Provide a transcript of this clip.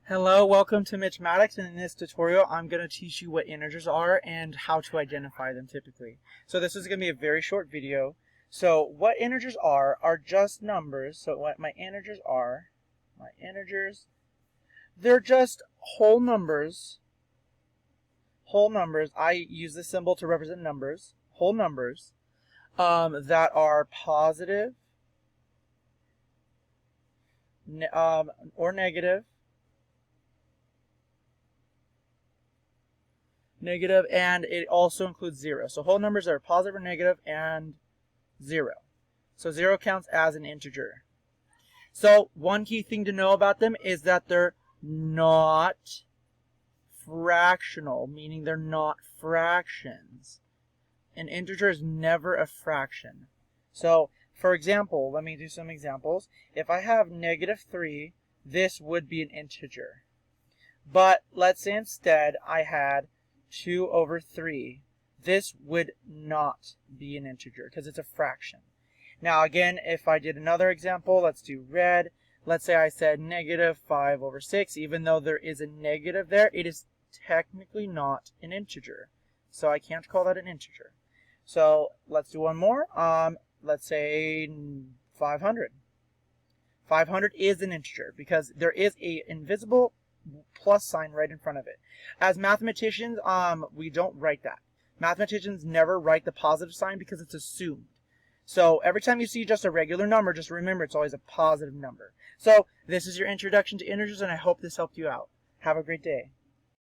Hello, welcome to Mitch Maddox, and in this tutorial I'm going to teach you what integers are and how to identify them typically. So this is going to be a very short video. So what integers are just numbers. So what my integers are, they're just whole numbers. Whole numbers, I use this symbol to represent numbers, whole numbers that are positive or negative, and it also includes zero. So whole numbers are positive or negative and zero. So zero counts as an integer. So one key thing to know about them is that they're not fractional, meaning they're not fractions. An integer is never a fraction. So for example, let me do some examples. If I have -3, this would be an integer. But let's say instead I had 2/3. This would not be an integer because it's a fraction. Now again, if I did another example, let's do red. Let's say I said -5/6. Even though there is a negative there, it is technically not an integer. So I can't call that an integer. So let's do one more. Let's say 500. 500 is an integer because there is an invisible plus sign right in front of it. As mathematicians, we don't write that. Mathematicians never write the positive sign because it's assumed. So every time you see just a regular number, just remember it's always a positive number. So this is your introduction to integers, and I hope this helped you out. Have a great day.